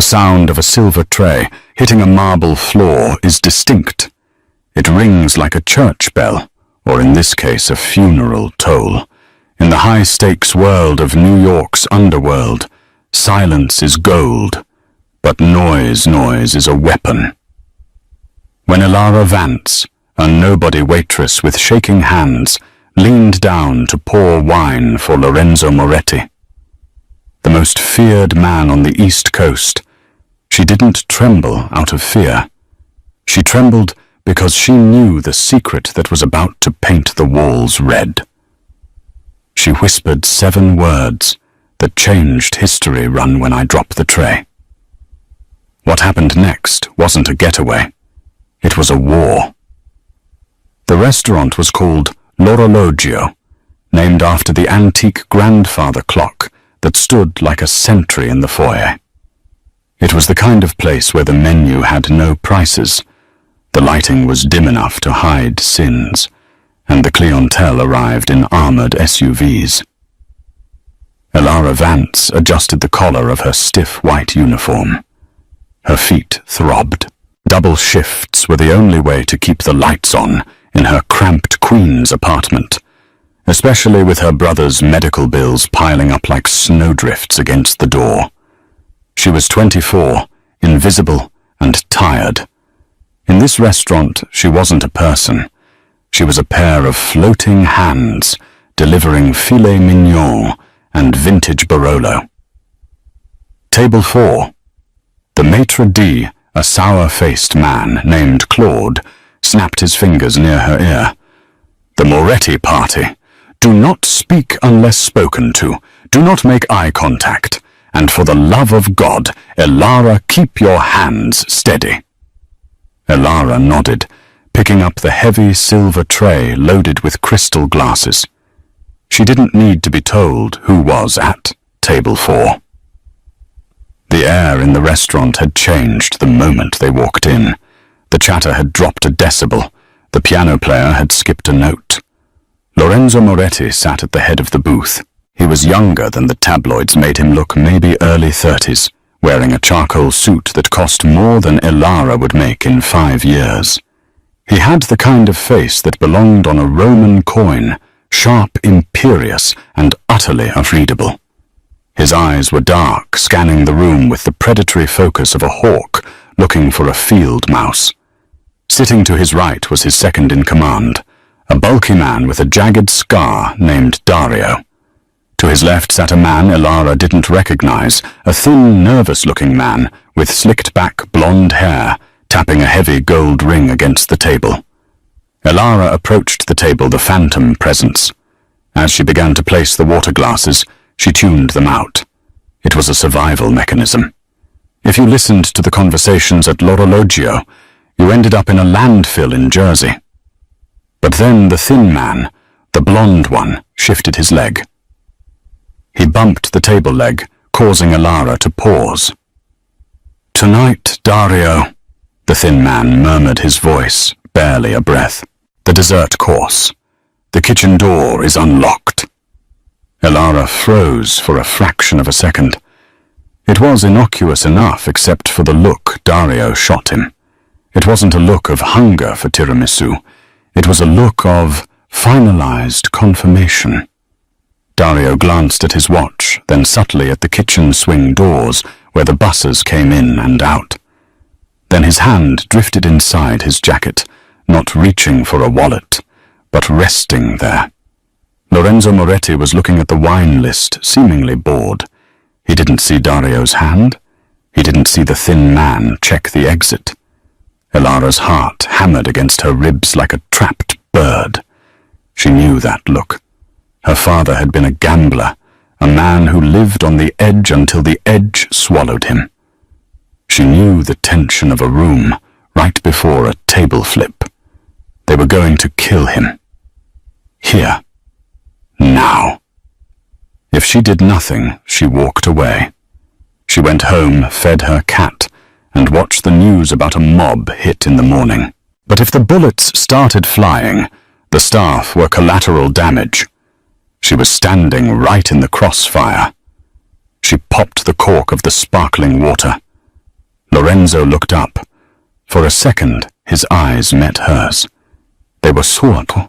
sound of a silver tray hitting a marble floor is distinct. It rings like a church bell, or in this case a funeral toll. In the high-stakes world of New York's underworld, silence is gold, but noise is a weapon. When Elara Vance, a nobody waitress with shaking hands, leaned down to pour wine for Lorenzo Moretti, the most feared man on the East Coast, she didn't tremble out of fear. She trembled because she knew the secret that was about to paint the walls red. She whispered 7 words that changed history run when I dropped the tray. What happened next wasn't a getaway. It was a war. The restaurant was called L'Orologio, named after the antique grandfather clock that stood like a sentry in the foyer. It was the kind of place where the menu had no prices. The lighting was dim enough to hide sins, and the clientele arrived in armored SUVs. Elara Vance adjusted the collar of her stiff white uniform. Her feet throbbed. Double shifts were the only way to keep the lights on in her cramped Queen's apartment, especially with her brother's medical bills piling up like snowdrifts against the door. She was 24, invisible and tired. In this restaurant, she wasn't a person. She was a pair of floating hands delivering filet mignon and vintage Barolo. Table 4. The maitre d', a sour-faced man named Claude, snapped his fingers near her ear. The Moretti party. Do not speak unless spoken to. Do not make eye contact. And for the love of God, Elara, keep your hands steady. Elara nodded, picking up the heavy silver tray loaded with crystal glasses. She didn't need to be told who was at table 4. The air in the restaurant had changed the moment they walked in. The chatter had dropped a decibel. The piano player had skipped a note. Lorenzo Moretti sat at the head of the booth. He was younger than the tabloids made him look, maybe early 30s, wearing a charcoal suit that cost more than Elara would make in 5 years. He had the kind of face that belonged on a Roman coin, sharp, imperious, and utterly unreadable. His eyes were dark, scanning the room with the predatory focus of a hawk looking for a field mouse. Sitting to his right was his second-in-command, a bulky man with a jagged scar named Dario. To his left sat a man Elara didn't recognize, a thin, nervous-looking man with slicked-back blonde hair, tapping a heavy gold ring against the table. Elara approached the table, the phantom presence. As she began to place the water glasses, she tuned them out. It was a survival mechanism. If you listened to the conversations at L'Orologio, you ended up in a landfill in Jersey. But then the thin man, the blonde one, shifted his leg. He bumped the table leg, causing Elara to pause. "Tonight, Dario," the thin man murmured, his voice barely a breath. "The dessert course. The kitchen door is unlocked." Elara froze for a fraction of a second. It was innocuous enough except for the look Dario shot him. It wasn't a look of hunger for tiramisu. It was a look of finalized confirmation. Dario glanced at his watch, then subtly at the kitchen swing doors where the buses came in and out. Then his hand drifted inside his jacket, not reaching for a wallet, but resting there. Lorenzo Moretti was looking at the wine list, seemingly bored. He didn't see Dario's hand. He didn't see the thin man check the exit. Elara's heart hammered against her ribs like a trapped bird. She knew that look. Her father had been a gambler, a man who lived on the edge until the edge swallowed him. She knew the tension of a room right before a table flip. They were going to kill him. Here. Now. If she did nothing, she walked away. She went home, fed her cat, and watched the news about a mob hit in the morning. But if the bullets started flying, the staff were collateral damage. She was standing right in the crossfire. She popped the cork of the sparkling water. Lorenzo looked up. For a second, his eyes met hers. They were suoto.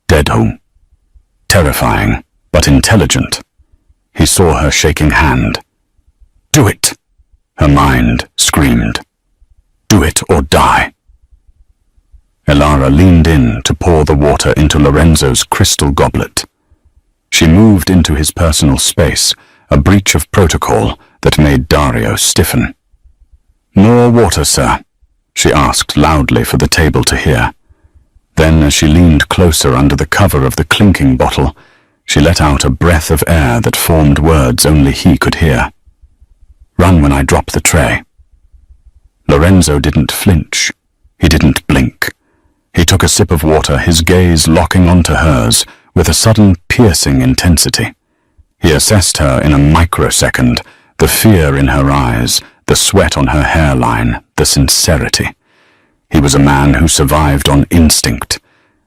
Deadho. Terrifying, but intelligent. He saw her shaking hand. Do it! Her mind screamed. Do it or die. Elara leaned in to pour the water into Lorenzo's crystal goblet. She moved into his personal space, a breach of protocol that made Dario stiffen. More water, sir, she asked loudly for the table to hear. Then, as she leaned closer under the cover of the clinking bottle, she let out a breath of air that formed words only he could hear. Run when I drop the tray. Lorenzo didn't flinch. He didn't blink. He took a sip of water, his gaze locking onto hers with a sudden piercing intensity. He assessed her in a microsecond, the fear in her eyes, the sweat on her hairline, the sincerity. He was a man who survived on instinct,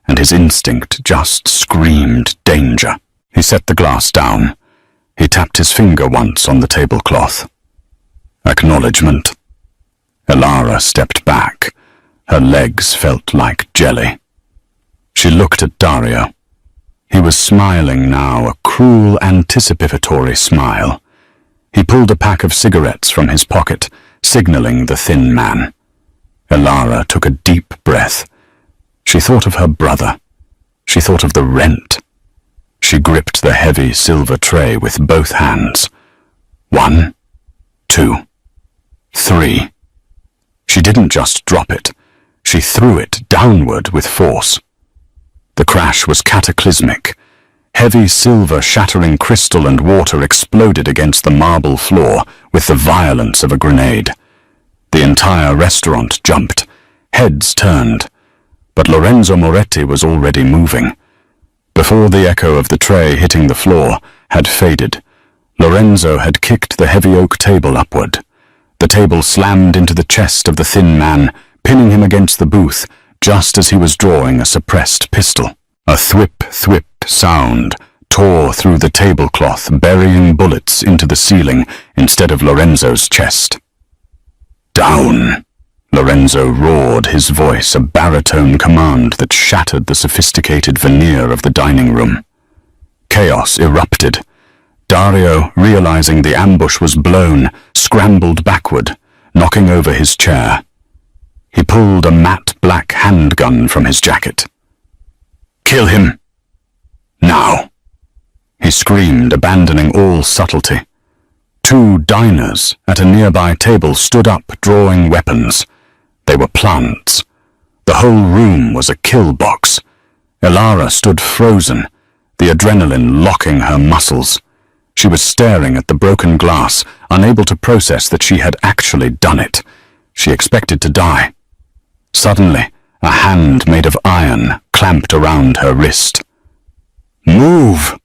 and his instinct just screamed danger. He set the glass down. He tapped his finger once on the tablecloth. Acknowledgement. Elara stepped back. Her legs felt like jelly. She looked at Dario. He was smiling now, a cruel, anticipatory smile. He pulled a pack of cigarettes from his pocket, signaling the thin man. Elara took a deep breath. She thought of her brother. She thought of the rent. She gripped the heavy silver tray with both hands. 1, 2, 3. She didn't just drop it. She threw it downward with force. The crash was cataclysmic. Heavy silver shattering crystal and water exploded against the marble floor with the violence of a grenade. The entire restaurant jumped. Heads turned. But Lorenzo Moretti was already moving. Before the echo of the tray hitting the floor had faded, Lorenzo had kicked the heavy oak table upward. The table slammed into the chest of the thin man, pinning him against the booth, just as he was drawing a suppressed pistol. A thwip-thwip sound tore through the tablecloth, burying bullets into the ceiling instead of Lorenzo's chest. Down! Lorenzo roared, his voice a baritone command that shattered the sophisticated veneer of the dining room. Chaos erupted. Dario, realizing the ambush was blown, scrambled backward, knocking over his chair. He pulled a matte black handgun from his jacket. Kill him! Now! He screamed, abandoning all subtlety. 2 diners at a nearby table stood up, drawing weapons. They were plants. The whole room was a kill box. Elara stood frozen, the adrenaline locking her muscles. She was staring at the broken glass, unable to process that she had actually done it. She expected to die. Suddenly, a hand made of iron clamped around her wrist. Move!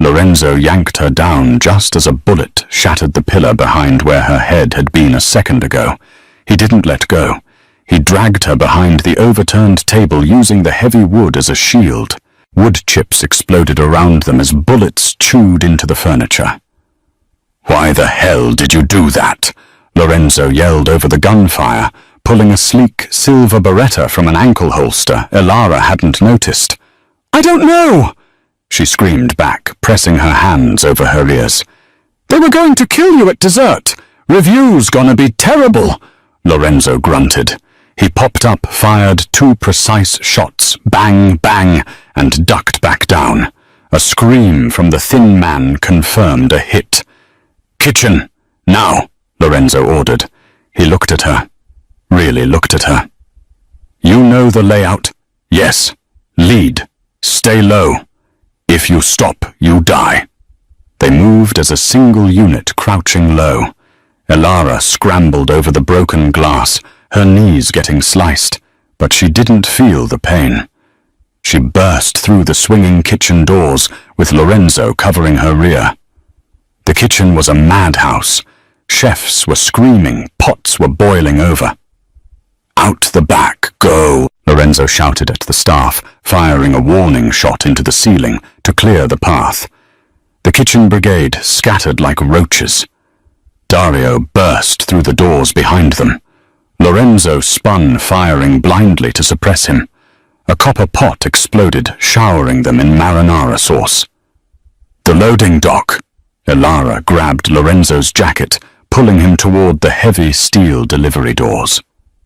Lorenzo yanked her down just as a bullet shattered the pillar behind where her head had been a second ago. He didn't let go. He dragged her behind the overturned table, using the heavy wood as a shield. Wood chips exploded around them as bullets chewed into the furniture. Why the hell did you do that? Lorenzo yelled over the gunfire, pulling a sleek silver beretta from an ankle holster Elara hadn't noticed. I don't know! She screamed back, pressing her hands over her ears. They were going to kill you at dessert. Review's gonna be terrible. Lorenzo grunted. He popped up, fired 2 precise shots, bang, bang, and ducked back down. A scream from the thin man confirmed a hit. Kitchen, now, Lorenzo ordered. He looked at her. Really looked at her. You know the layout? Yes. Lead. Stay low. If you stop, you die. They moved as a single unit, crouching low. Elara scrambled over the broken glass, her knees getting sliced, but she didn't feel the pain. She burst through the swinging kitchen doors, with Lorenzo covering her rear. The kitchen was a madhouse. Chefs were screaming, pots were boiling over. Out the back, go! Lorenzo shouted at the staff, firing a warning shot into the ceiling to clear the path. The kitchen brigade scattered like roaches. Dario burst through the doors behind them. Lorenzo spun, firing blindly to suppress him. A copper pot exploded, showering them in marinara sauce. "The loading dock!" Elara grabbed Lorenzo's jacket, pulling him toward the heavy steel delivery doors.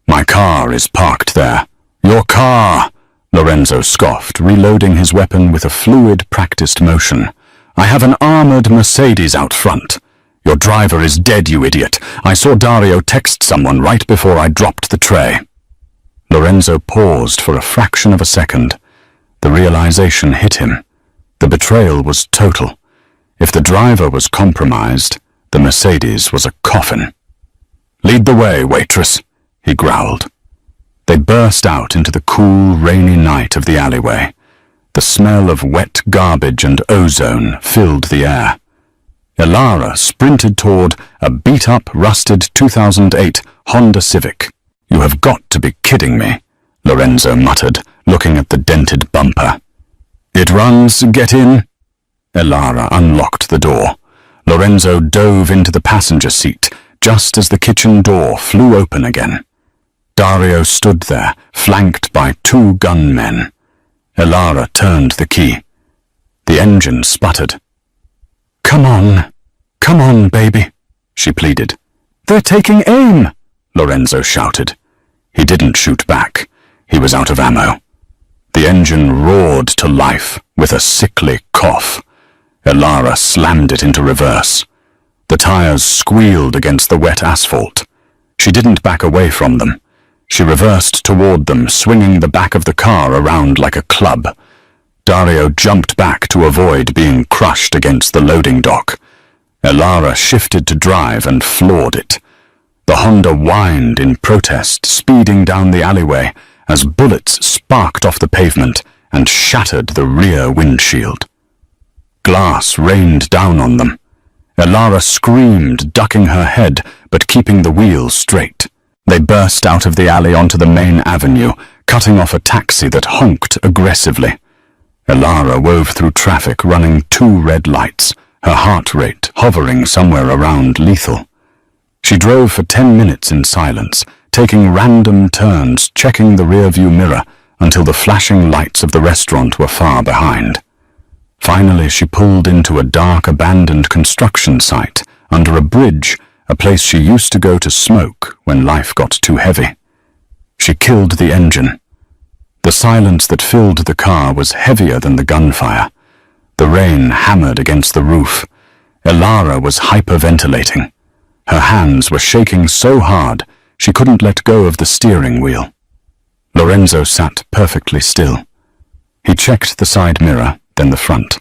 "My car is parked there." "Your car!" Lorenzo scoffed, reloading his weapon with a fluid, practiced motion. "I have an armored Mercedes out front. Your driver is dead, you idiot. I saw Dario text someone right before I dropped the tray." Lorenzo paused for a fraction of a second. The realization hit him. The betrayal was total. If the driver was compromised, the Mercedes was a coffin. "Lead the way, Waitress," he growled. They burst out into the cool, rainy night of the alleyway. The smell of wet garbage and ozone filled the air. Elara sprinted toward a beat-up, rusted 2008 Honda Civic. "You have got to be kidding me," Lorenzo muttered, looking at the dented bumper. "It runs, get in." Elara unlocked the door. Lorenzo dove into the passenger seat just as the kitchen door flew open again. Dario stood there, flanked by 2 gunmen. Elara turned the key. The engine sputtered. Come on, baby," she pleaded. "They're taking aim," Lorenzo shouted. He didn't shoot back. He was out of ammo. The engine roared to life with a sickly cough. Elara slammed it into reverse. The tires squealed against the wet asphalt. She didn't back away from them. She reversed toward them, swinging the back of the car around like a club. Dario jumped back to avoid being crushed against the loading dock. Elara shifted to drive and floored it. The Honda whined in protest, speeding down the alleyway as bullets sparked off the pavement and shattered the rear windshield. Glass rained down on them. Elara screamed, ducking her head but keeping the wheel straight. They burst out of the alley onto the main avenue, cutting off a taxi that honked aggressively. Elara wove through traffic, running 2 red lights, her heart rate hovering somewhere around lethal. She drove for 10 minutes in silence, taking random turns, checking the rearview mirror until the flashing lights of the restaurant were far behind. Finally, she pulled into a dark, abandoned construction site under a bridge, a place she used to go to smoke when life got too heavy. She killed the engine. The silence that filled the car was heavier than the gunfire. The rain hammered against the roof. Elara was hyperventilating. Her hands were shaking so hard she couldn't let go of the steering wheel. Lorenzo sat perfectly still. He checked the side mirror, then the front.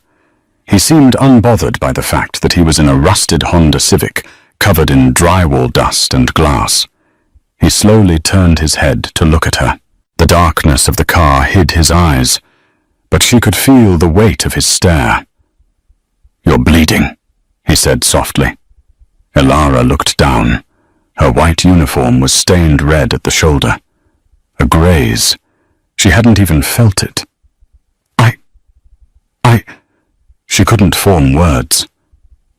He seemed unbothered by the fact that he was in a rusted Honda Civic, covered in drywall dust and glass. He slowly turned his head to look at her. The darkness of the car hid his eyes, but she could feel the weight of his stare. "You're bleeding," he said softly. Elara looked down. Her white uniform was stained red at the shoulder. A graze. She hadn't even felt it. She couldn't form words.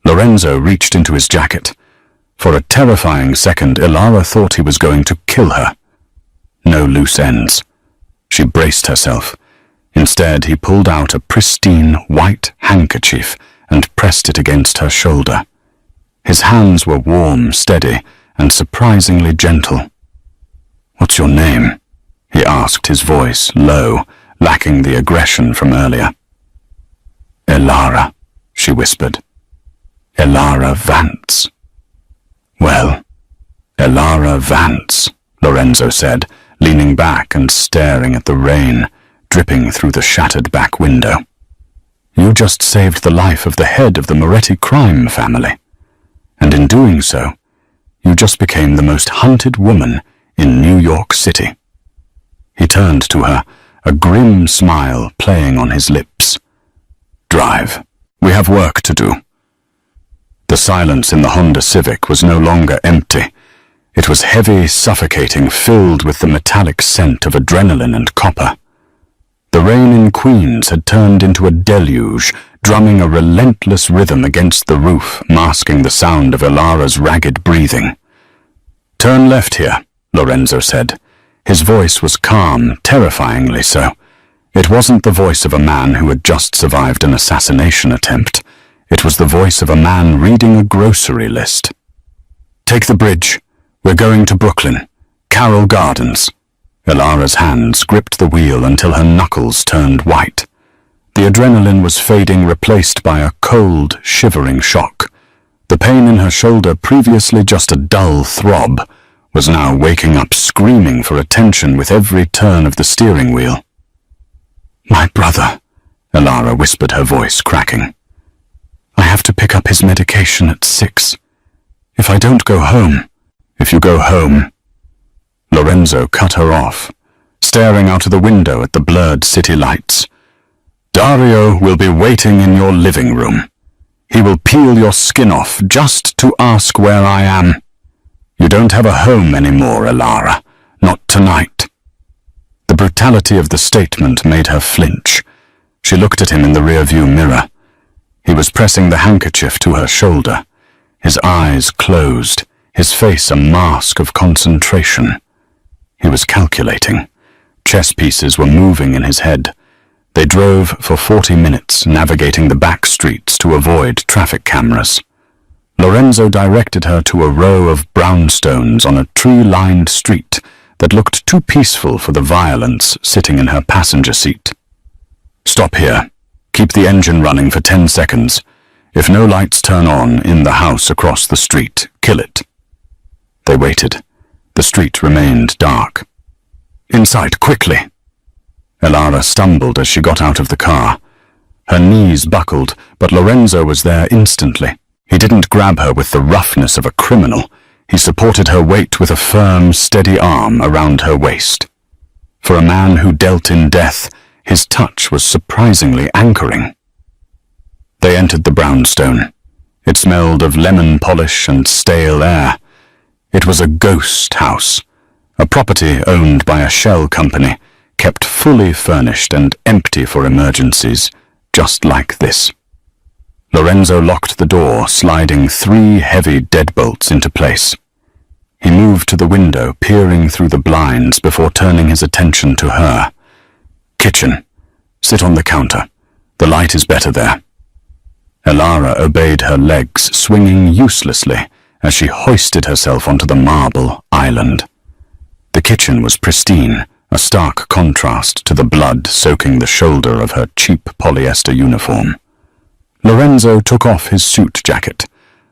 Lorenzo reached into his jacket. For a terrifying second, Elara thought he was going to kill her. No loose ends. She braced herself. Instead, he pulled out a pristine white handkerchief and pressed it against her shoulder. His hands were warm, steady, and surprisingly gentle. "What's your name?" he asked, his voice low, lacking the aggression from earlier. "Elara," she whispered. "Elara Vance." "Well, Elara Vance," Lorenzo said, leaning back and staring at the rain dripping through the shattered back window. "You just saved the life of the head of the Moretti crime family. And in doing so, you just became the most hunted woman in New York City." He turned to her, a grim smile playing on his lips. "Drive. We have work to do." The silence in the Honda Civic was no longer empty. It was heavy, suffocating, filled with the metallic scent of adrenaline and copper. The rain in Queens had turned into a deluge, drumming a relentless rhythm against the roof, masking the sound of Elara's ragged breathing. Turn left here, Lorenzo said. His voice was calm, terrifyingly so. It wasn't the voice of a man who had just survived an assassination attempt. It was the voice of a man reading a grocery list. Take the bridge. We're going to Brooklyn. Carroll Gardens. Ilara's hands gripped the wheel until her knuckles turned white. The adrenaline was fading, replaced by a cold, shivering shock. The pain in her shoulder, previously just a dull throb, was now waking up, screaming for attention with every turn of the steering wheel. My brother, Ilara whispered, her voice cracking. I have to pick up his medication at 6. If I don't go home, if you go home... Lorenzo cut her off, staring out of the window at the blurred city lights. Dario will be waiting in your living room. He will peel your skin off just to ask where I am. You don't have a home anymore, Ilara. Not tonight. The brutality of the statement made her flinch. She looked at him in the rearview mirror. He was pressing the handkerchief to her shoulder, his eyes closed, his face a mask of concentration. He was calculating. Chess pieces were moving in his head. They drove for 40 minutes, navigating the back streets to avoid traffic cameras. Lorenzo directed her to a row of brownstones on a tree-lined street that looked too peaceful for the violence sitting in her passenger seat. Stop here. Keep the engine running for 10 seconds. If no lights turn on in the house across the street, kill it. They waited. The street remained dark. Inside, quickly! Ilara stumbled as she got out of the car. Her knees buckled, but Lorenzo was there instantly. He didn't grab her with the roughness of a criminal. He supported her weight with a firm, steady arm around her waist. For a man who dealt in death, his touch was surprisingly anchoring. They entered the brownstone. It smelled of lemon polish and stale air. It was a ghost house, a property owned by a shell company, kept fully furnished and empty for emergencies, just like this. Lorenzo locked the door, sliding 3 heavy deadbolts into place. He moved to the window, peering through the blinds before turning his attention to her. Kitchen. Sit on the counter. The light is better there. Ilara obeyed, her legs swinging uselessly as she hoisted herself onto the marble island. The kitchen was pristine, a stark contrast to the blood soaking the shoulder of her cheap polyester uniform. Lorenzo took off his suit jacket.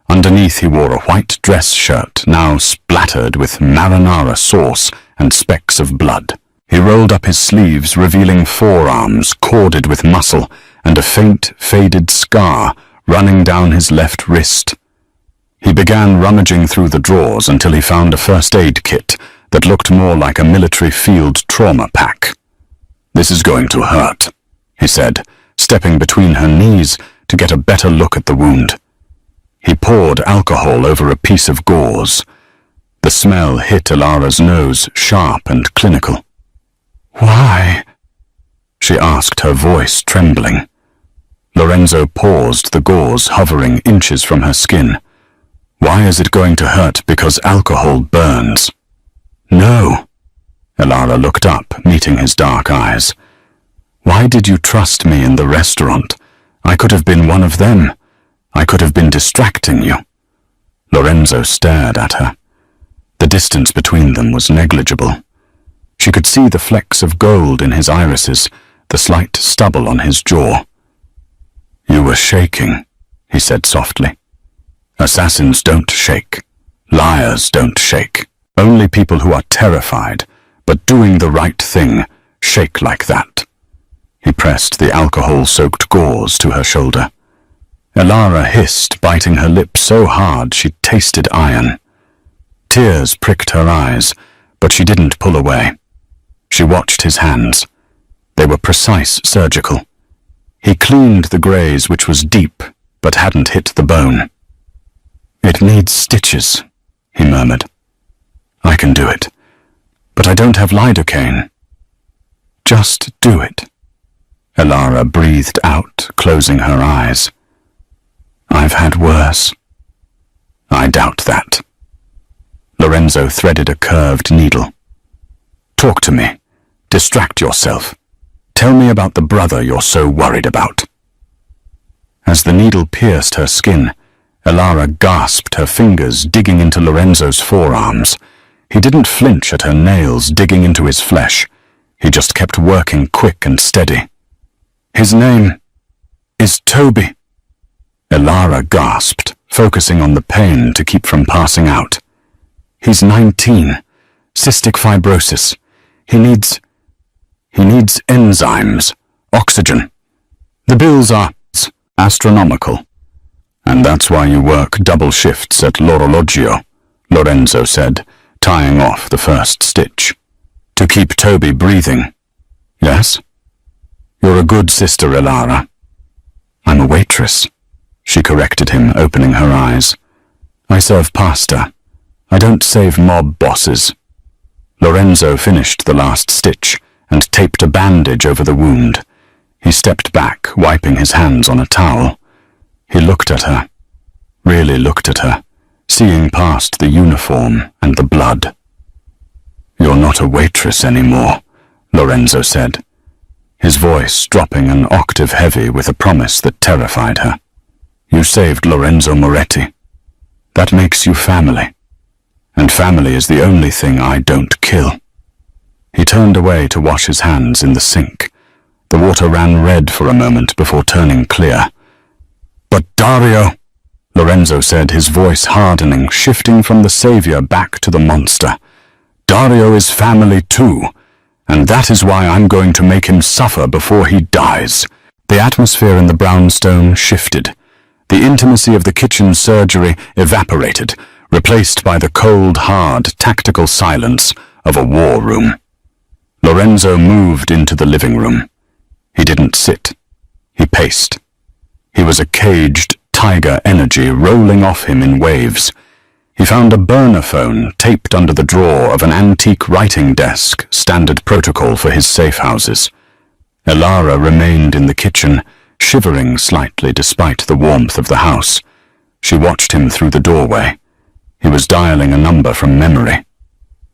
Underneath he wore a white dress shirt, now splattered with marinara sauce and specks of blood. He rolled up his sleeves, revealing forearms corded with muscle and a faint, faded scar running down his left wrist. He began rummaging through the drawers until he found a first aid kit that looked more like a military field trauma pack. This is going to hurt, he said, stepping between her knees to get a better look at the wound. He poured alcohol over a piece of gauze. The smell hit Ilara's nose, sharp and clinical. Why? She asked, her voice trembling. Lorenzo paused, the gauze hovering inches from her skin. Why is it going to hurt because alcohol burns? No. Ilara looked up, meeting his dark eyes. Why did you trust me in the restaurant? I could have been one of them. I could have been distracting you. Lorenzo stared at her. The distance between them was negligible. She could see the flecks of gold in his irises, the slight stubble on his jaw. You were shaking, he said softly. Assassins don't shake. Liars don't shake. Only people who are terrified, but doing the right thing, shake like that. He pressed the alcohol-soaked gauze to her shoulder. Ilara hissed, biting her lip so hard she tasted iron. Tears pricked her eyes, but she didn't pull away. She watched his hands. They were precise, surgical. He cleaned the graze, which was deep, but hadn't hit the bone. It needs stitches, he murmured. I can do it, but I don't have lidocaine. Just do it. Ilara breathed out, closing her eyes. I've had worse. I doubt that. Lorenzo Lorenzo threaded a curved needle. Talk to me. Distract yourself. Tell me about the brother you're so worried about. As the needle pierced her skin, Elara gasped, her fingers digging into Lorenzo's forearms. He didn't flinch at her nails digging into his flesh. He just kept working quick and steady. His name is Toby. Elara gasped, focusing on the pain to keep from passing out. He's 19. Cystic fibrosis. He needs enzymes, oxygen. The bills are astronomical. And that's why you work double shifts at l'orologio, Lorenzo said, tying off the first stitch. To keep Toby breathing. Yes? You're a good sister, Elara. I'm a waitress, she corrected him, opening her eyes. I serve pasta. I don't save mob bosses. Lorenzo finished the last stitch and taped a bandage over the wound. He stepped back, wiping his hands on a towel. He looked at her, really looked at her, seeing past the uniform and the blood. You're not a waitress anymore, Lorenzo said, his voice dropping an octave heavy with a promise that terrified her. You saved Lorenzo Moretti. That makes you family. And family is the only thing I don't kill. He turned away to wash his hands in the sink. The water ran red for a moment before turning clear. But Dario, Lorenzo said, his voice hardening, shifting from the savior back to the monster. Dario is family too, and that is why I'm going to make him suffer before he dies. The atmosphere in the brownstone shifted. The intimacy of the kitchen surgery evaporated, replaced by the cold, hard, tactical silence of a war room. Lorenzo moved into the living room. He didn't sit. He paced. He was a caged tiger energy rolling off him in waves. He found a burner phone taped under the drawer of an antique writing desk, standard protocol for his safe houses. Elara remained in the kitchen, shivering slightly despite the warmth of the house. She watched him through the doorway. He was dialing a number from memory.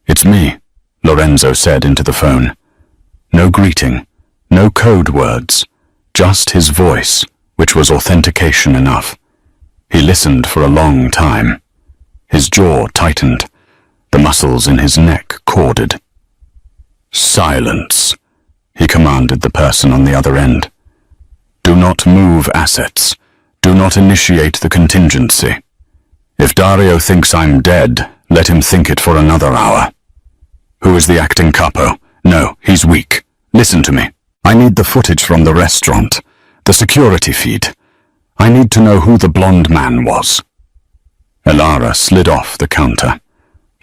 It's me, Lorenzo said into the phone. No greeting, no code words, just his voice, which was authentication enough. He listened for a long time. His jaw tightened. The muscles in his neck corded. Silence, he commanded the person on the other end. Do not move assets. Do not initiate the contingency. If Dario thinks I'm dead, let him think it for another hour. Who is the acting capo? No, he's weak. Listen to me. I need the footage from the restaurant, the security feed. I need to know who the blonde man was. Elara slid off the counter.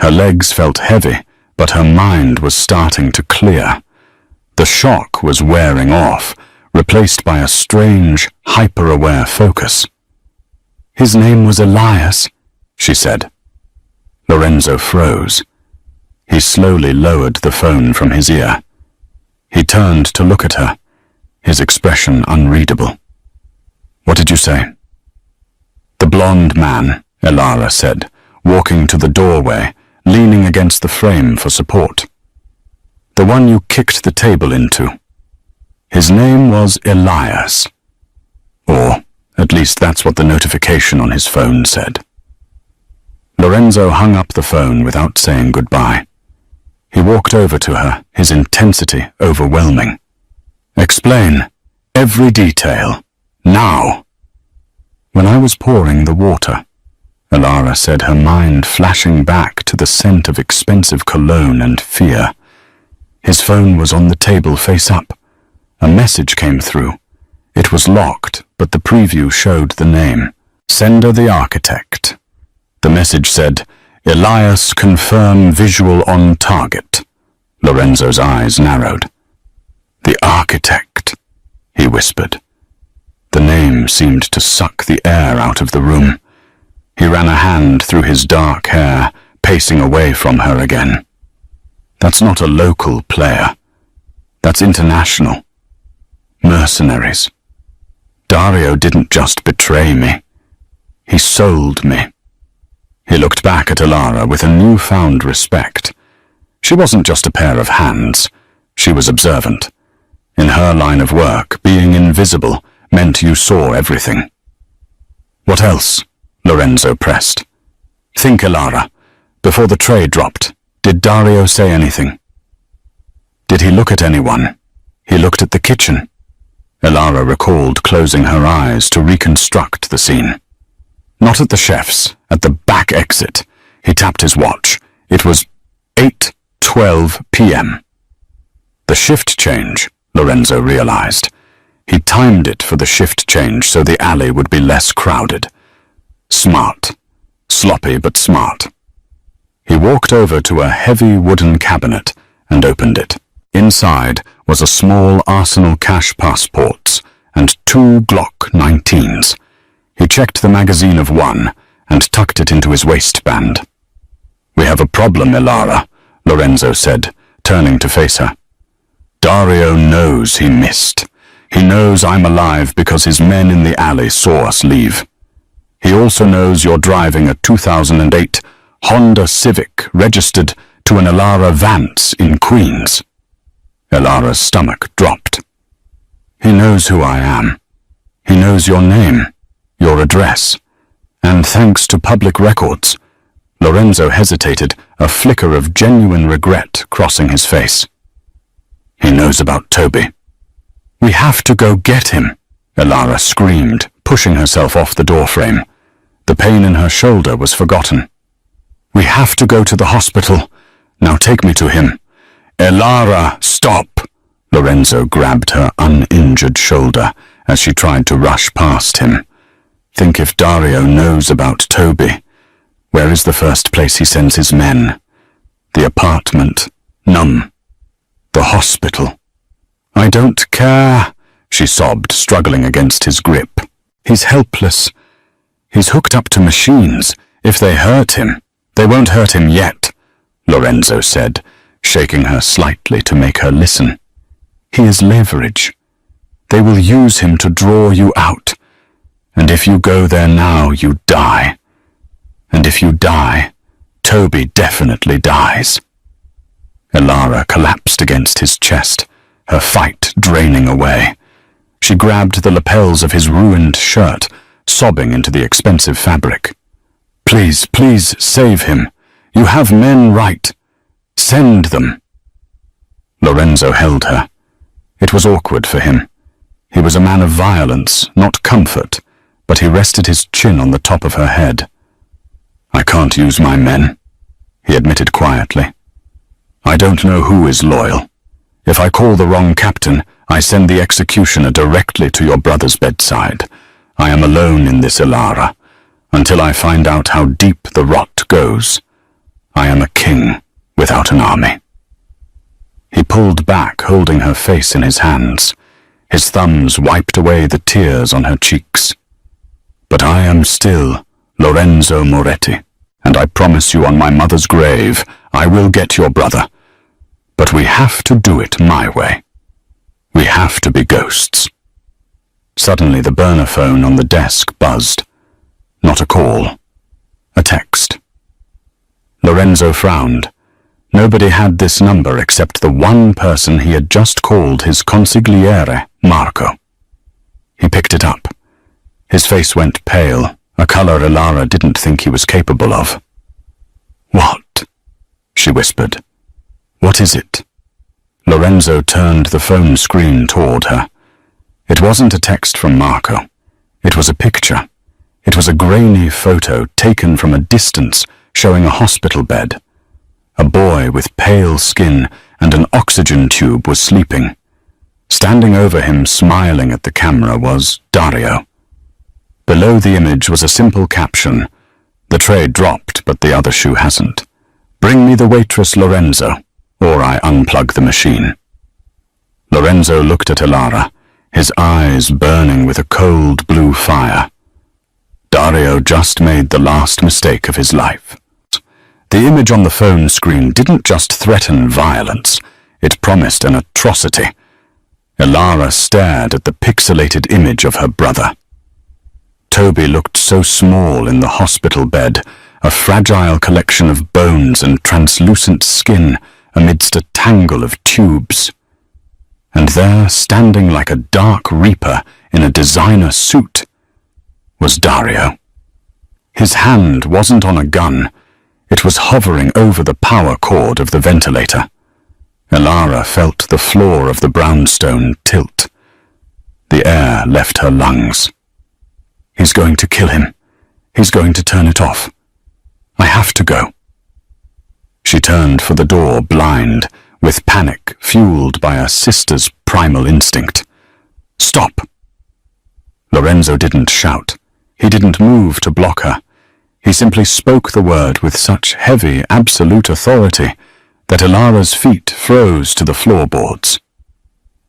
Her legs felt heavy, but her mind was starting to clear. The shock was wearing off, replaced by a strange, hyper-aware focus. His name was Elias, she said. Lorenzo froze. He slowly lowered the phone from his ear. He turned to look at her, his expression unreadable. What did you say? The blonde man, Elara said, walking to the doorway, leaning against the frame for support. The one you kicked the table into. His name was Elias. Or, at least that's what the notification on his phone said. Lorenzo hung up the phone without saying goodbye. He walked over to her, his intensity overwhelming. Explain. Every detail. Now. When I was pouring the water, Elara said, her mind flashing back to the scent of expensive cologne and fear. His phone was on the table face up. A message came through. It was locked, but the preview showed the name. Sender the architect. The message said, Elias confirm visual on target. Lorenzo's eyes narrowed. The architect, he whispered. The name seemed to suck the air out of the room. He ran a hand through his dark hair, pacing away from her again. That's not a local player. That's international. Mercenaries. Dario didn't just betray me. He sold me. He looked back at Elara with a newfound respect. She wasn't just a pair of hands. She was observant. In her line of work, being invisible meant you saw everything. What else? Lorenzo pressed. Think, Elara. Before the tray dropped, did Dario say anything? Did he look at anyone? He looked at the kitchen. Elara recalled closing her eyes to reconstruct the scene. Not at the chef's, at the back exit. He tapped his watch. It was 8:12 p.m. The shift change, Lorenzo realized. He timed it for the shift change so the alley would be less crowded. Smart. Sloppy but smart. He walked over to a heavy wooden cabinet and opened it. Inside was a small arsenal cash passports and 2 Glock 19s. He checked the magazine of one and tucked it into his waistband. We have a problem, Elara, Lorenzo said, turning to face her. Dario knows he missed. He knows I'm alive because his men in the alley saw us leave. He also knows you're driving a 2008 Honda Civic registered to an Elara Vance in Queens. Elara's stomach dropped. He knows who I am. He knows your name, your address, and thanks to public records. Lorenzo hesitated, a flicker of genuine regret crossing his face. He knows about Toby. We have to go get him, Elara screamed, pushing herself off the doorframe. The pain in her shoulder was forgotten. We have to go to the hospital. Now take me to him. Elara, stop! Lorenzo grabbed her uninjured shoulder as she tried to rush past him. Think if Dario knows about Toby. Where is the first place he sends his men? The apartment. Numb. The hospital. I don't care, she sobbed, struggling against his grip. He's helpless. He's hooked up to machines. If they hurt him, they won't hurt him yet, Lorenzo said, shaking her slightly to make her listen. He is leverage. They will use him to draw you out. And if you go there now, you die. And if you die, Toby definitely dies. Elara collapsed against his chest, her fight draining away. She grabbed the lapels of his ruined shirt, sobbing into the expensive fabric. Please, please save him. You have men, right? Send them. Lorenzo held her. It was awkward for him. He was a man of violence, not comfort, but he rested his chin on the top of her head. I can't use my men, he admitted quietly. I don't know who is loyal. If I call the wrong captain, I send the executioner directly to your brother's bedside. I am alone in this Elara, until I find out how deep the rot goes. I am a king without an army. He pulled back, holding her face in his hands. His thumbs wiped away the tears on her cheeks. But I am still Lorenzo Moretti, and I promise you on my mother's grave, I will get your brother. But we have to do it my way. We have to be ghosts. Suddenly the burner phone on the desk buzzed. Not a call. A text. Lorenzo frowned. Nobody had this number except the one person he had just called his consigliere, Marco. He picked it up. His face went pale, a color Elara didn't think he was capable of. What? She whispered. What is it? Lorenzo turned the phone screen toward her. It wasn't a text from Marco. It was a picture. It was a grainy photo taken from a distance showing a hospital bed. A boy with pale skin and an oxygen tube was sleeping. Standing over him, smiling at the camera, was Dario. Below the image was a simple caption. The tray dropped, but the other shoe hasn't. Bring me the waitress Lorenzo, or I unplug the machine. Lorenzo looked at Elara, his eyes burning with a cold blue fire. Dario just made the last mistake of his life. The image on the phone screen didn't just threaten violence, it promised an atrocity. Elara stared at the pixelated image of her brother. Toby looked so small in the hospital bed, a fragile collection of bones and translucent skin amidst a tangle of tubes. And there, standing like a dark reaper in a designer suit, was Dario. His hand wasn't on a gun, it was hovering over the power cord of the ventilator. Elara felt the floor of the brownstone tilt. The air left her lungs. He's going to kill him. He's going to turn it off. I have to go. She turned for the door blind, with panic fueled by a sister's primal instinct. Stop! Lorenzo didn't shout. He didn't move to block her. He simply spoke the word with such heavy, absolute authority that Elara's feet froze to the floorboards.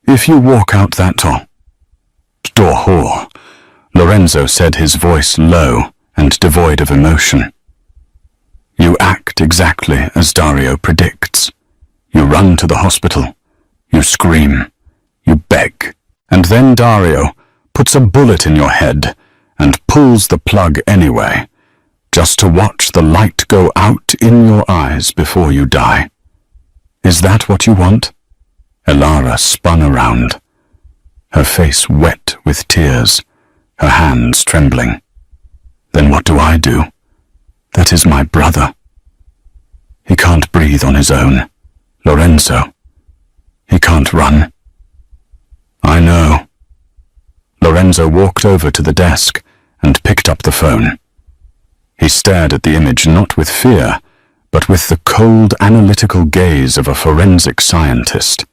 If you walk out that door, Lorenzo said, his voice low and devoid of emotion. You act exactly as Dario predicts. You run to the hospital. You scream. You beg. And then Dario puts a bullet in your head and pulls the plug anyway, just to watch the light go out in your eyes before you die. Is that what you want? Elara spun around, her face wet with tears, her hands trembling. Then what do I do? That is my brother. He can't breathe on his own. Lorenzo. He can't run. I know. Lorenzo walked over to the desk and picked up the phone. He stared at the image not with fear, but with the cold, analytical gaze of a forensic scientist.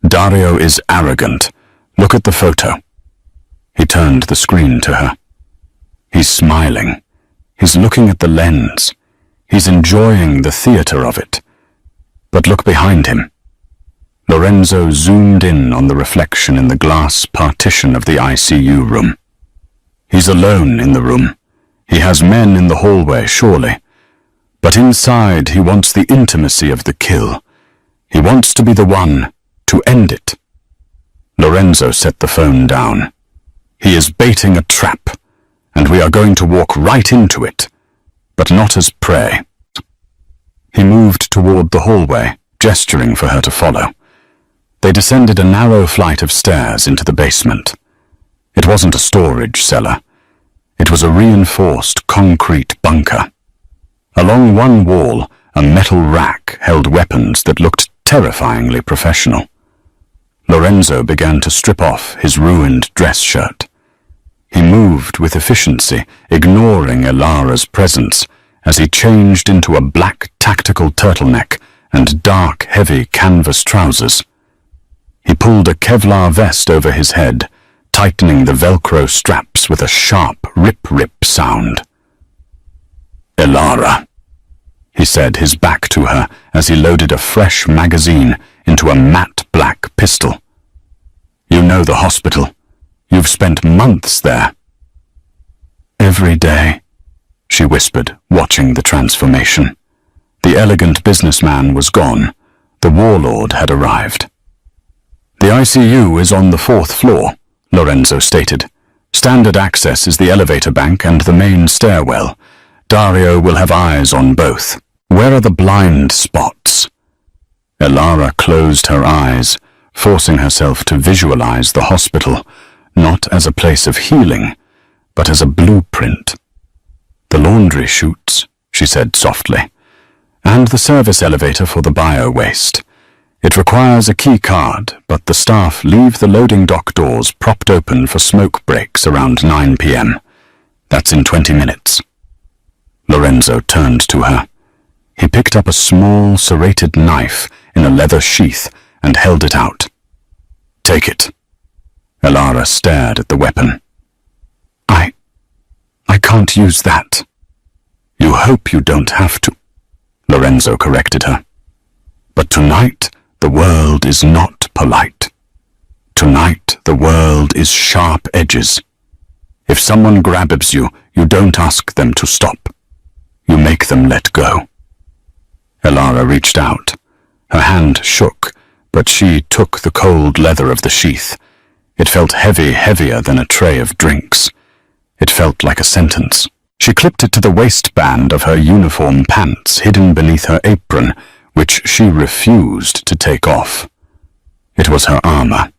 Dario is arrogant. Look at the photo. He turned the screen to her. He's smiling. He's looking at the lens. He's enjoying the theater of it. But look behind him. Lorenzo zoomed in on the reflection in the glass partition of the ICU room. He's alone in the room. He has men in the hallway, surely. But inside he wants the intimacy of the kill. He wants to be the one to end it. Lorenzo set the phone down. He is baiting a trap, and we are going to walk right into it, but not as prey. He moved toward the hallway, gesturing for her to follow. They descended a narrow flight of stairs into the basement. It wasn't a storage cellar. It was a reinforced concrete bunker. Along one wall, a metal rack held weapons that looked terrifyingly professional. Lorenzo began to strip off his ruined dress shirt. He moved with efficiency, ignoring Elara's presence, as he changed into a black tactical turtleneck and dark, heavy canvas trousers. He pulled a Kevlar vest over his head, tightening the Velcro straps with a sharp rip-rip sound. Elara, he said, his back to her as he loaded a fresh magazine into a matte black pistol. You know the hospital. You've spent months there. Every day, she whispered, watching the transformation. The elegant businessman was gone. The warlord had arrived. The ICU is on the 4th floor, Lorenzo stated. Standard access is the elevator bank and the main stairwell. Dario will have eyes on both. Where are the blind spots? Elara closed her eyes, forcing herself to visualize the hospital, not as a place of healing, but as a blueprint. The laundry chutes, she said softly, and the service elevator for the bio-waste. It requires a key card, but the staff leave the loading dock doors propped open for smoke breaks around 9 p.m. That's in 20 minutes. Lorenzo turned to her. He picked up a small, serrated knife in a leather sheath and held it out. Take it. Elara stared at the weapon. I can't use that. You hope you don't have to, Lorenzo corrected her. But tonight, the world is not polite. Tonight, the world is sharp edges. If someone grabs you, you don't ask them to stop. You make them let go. Elara reached out. Her hand shook, but she took the cold leather of the sheath. It felt heavy, heavier than a tray of drinks. It felt like a sentence. She clipped it to the waistband of her uniform pants hidden beneath her apron, which she refused to take off. It was her armor.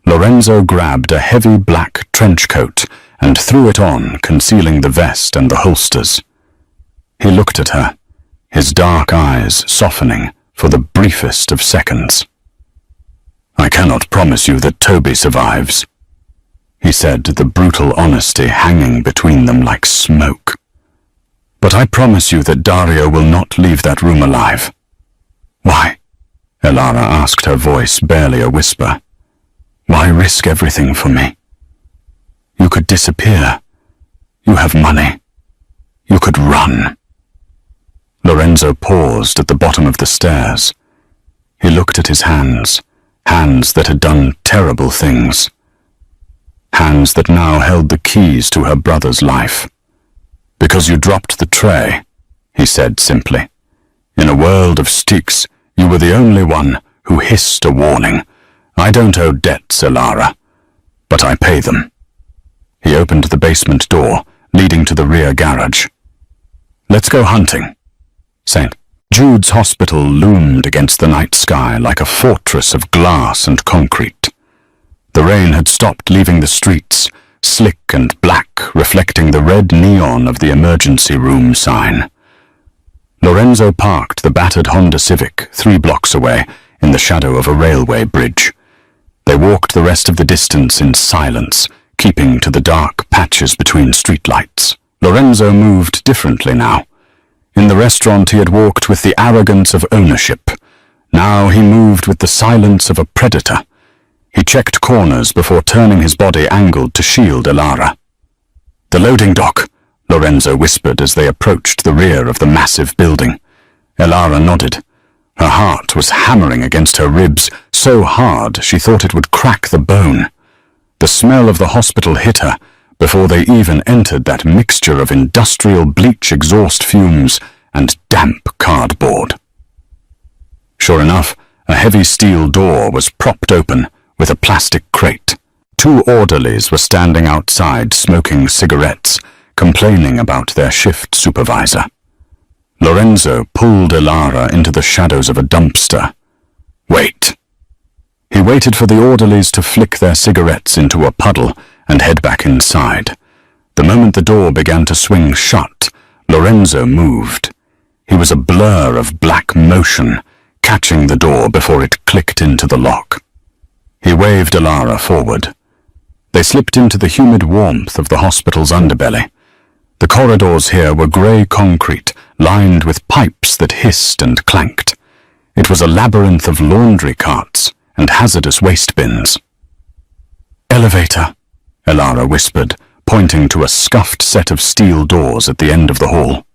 Lorenzo grabbed a heavy black trench coat and threw it on, concealing the vest and the holsters. He looked at her, his dark eyes softening for the briefest of seconds. "I cannot promise you that Toby survives," he said, the brutal honesty hanging between them like smoke. "But I promise you that Dario will not leave that room alive." "Why?" Elara asked, her voice barely a whisper. "Why risk everything for me? You could disappear. You have money. You could run." Lorenzo paused at the bottom of the stairs. He looked at his hands, hands that had done terrible things. Hands that now held the keys to her brother's life. "Because you dropped the tray," he said simply. "In a world of Styx, you were the only one who hissed a warning. I don't owe debts, Elara, but I pay them." He opened the basement door, leading to the rear garage. "Let's go hunting." St. Jude's Hospital loomed against the night sky like a fortress of glass and concrete. The rain had stopped leaving the streets, slick and black, reflecting the red neon of the emergency room sign. Lorenzo parked the battered Honda Civic 3 blocks away in the shadow of a railway bridge. They walked the rest of the distance in silence, keeping to the dark patches between streetlights. Lorenzo moved differently now. In the restaurant he had walked with the arrogance of ownership. Now he moved with the silence of a predator. He checked corners before turning his body angled to shield Elara. "The loading dock," Lorenzo whispered as they approached the rear of the massive building. Elara nodded. Her heart was hammering against her ribs, so hard she thought it would crack the bone. The smell of the hospital hit her before they even entered that mixture of industrial bleach exhaust fumes and damp cardboard. Sure enough, a heavy steel door was propped open with a plastic crate. 2 orderlies were standing outside smoking cigarettes, complaining about their shift supervisor. Lorenzo pulled Elara into the shadows of a dumpster. "Wait." He waited for the orderlies to flick their cigarettes into a puddle and head back inside. The moment the door began to swing shut, Lorenzo moved. He was a blur of black motion, catching the door before it clicked into the lock. He waved Elara forward. They slipped into the humid warmth of the hospital's underbelly. The corridors here were grey concrete, lined with pipes that hissed and clanked. It was a labyrinth of laundry carts and hazardous waste bins. "Elevator," Elara whispered, pointing to a scuffed set of steel doors at the end of the hall.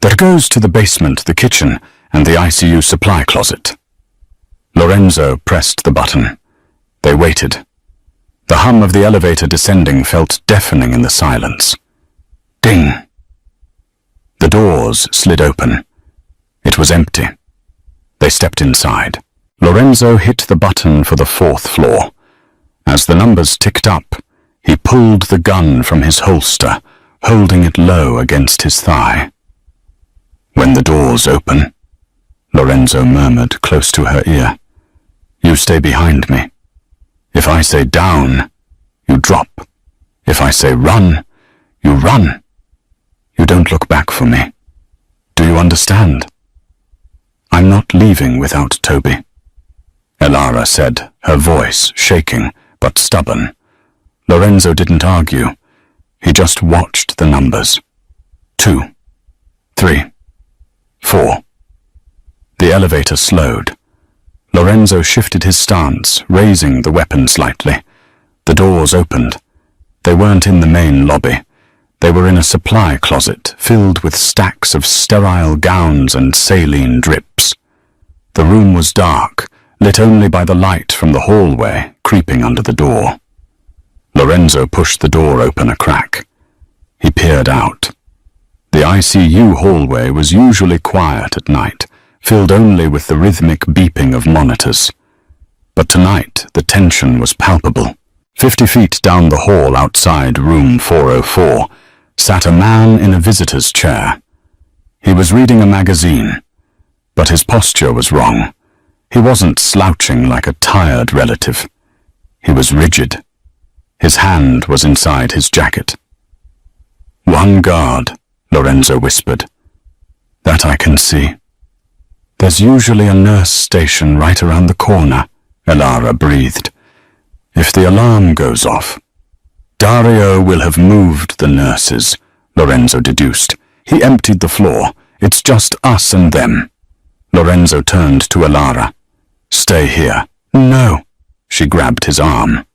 "That goes to the basement, the kitchen, and the ICU supply closet." Lorenzo pressed the button. They waited. The hum of the elevator descending felt deafening in the silence. Ding! The doors slid open. It was empty. They stepped inside. Lorenzo hit the button for the 4th floor. As the numbers ticked up, he pulled the gun from his holster, holding it low against his thigh. "When the doors open," Lorenzo murmured close to her ear, "you stay behind me. If I say down, you drop. If I say run, you run. You don't look back for me. Do you understand? I'm not leaving without Toby," Elara said, her voice shaking but stubborn. Lorenzo didn't argue. He just watched the numbers. 2, 3, 4. The elevator slowed. Lorenzo shifted his stance, raising the weapon slightly. The doors opened. They weren't in the main lobby. They were in a supply closet filled with stacks of sterile gowns and saline drips. The room was dark, lit only by the light from the hallway creeping under the door. Lorenzo pushed the door open a crack. He peered out. The ICU hallway was usually quiet at night, filled only with the rhythmic beeping of monitors. But tonight the tension was palpable. 50 feet down the hall outside room 404, sat a man in a visitor's chair. He was reading a magazine, but his posture was wrong. He wasn't slouching like a tired relative. He was rigid. His hand was inside his jacket. "One guard," Lorenzo whispered. "That I can see." "There's usually a nurse station right around the corner," Elara breathed. "If the alarm goes off." "Dario will have moved the nurses," Lorenzo deduced. "He emptied the floor. It's just us and them." Lorenzo turned to Elara. "Stay here." "No." She grabbed his arm.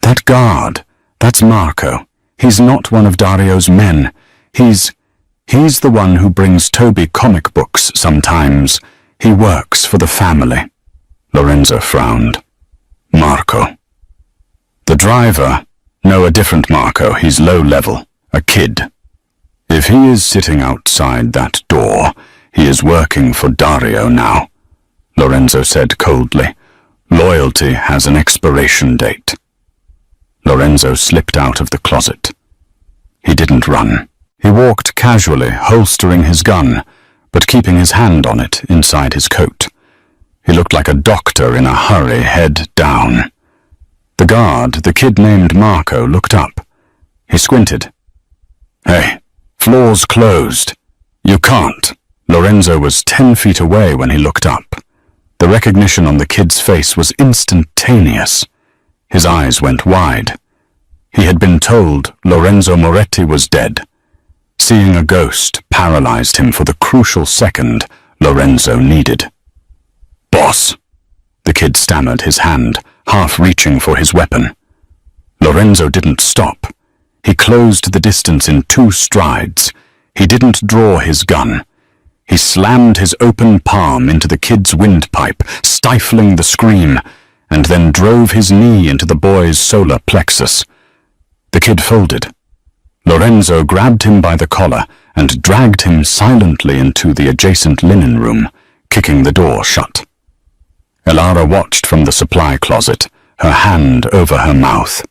"That guard, that's Marco. He's not one of Dario's men. He's the one who brings Toby comic books sometimes. He works for the family." Lorenzo frowned. "Marco." "The driver? No, a different Marco. He's low level. A kid. If he is sitting outside that door, he is working for Dario now," Lorenzo said coldly. "Loyalty has an expiration date." Lorenzo slipped out of the closet. He didn't run. He walked casually, holstering his gun, but keeping his hand on it inside his coat. He looked like a doctor in a hurry, head down. The guard, the kid named Marco, looked up. He squinted. "Hey, floor's closed. You can't." Lorenzo was 10 feet away when he looked up. The recognition on the kid's face was instantaneous. His eyes went wide. He had been told Lorenzo Moretti was dead. Seeing a ghost paralyzed him for the crucial second Lorenzo needed. "Boss," the kid stammered, his hand half reaching for his weapon. Lorenzo didn't stop. He closed the distance in 2 strides. He didn't draw his gun. He slammed his open palm into the kid's windpipe, stifling the scream, and then drove his knee into the boy's solar plexus. The kid folded. Lorenzo grabbed him by the collar and dragged him silently into the adjacent linen room, kicking the door shut. Elara watched from the supply closet, her hand over her mouth.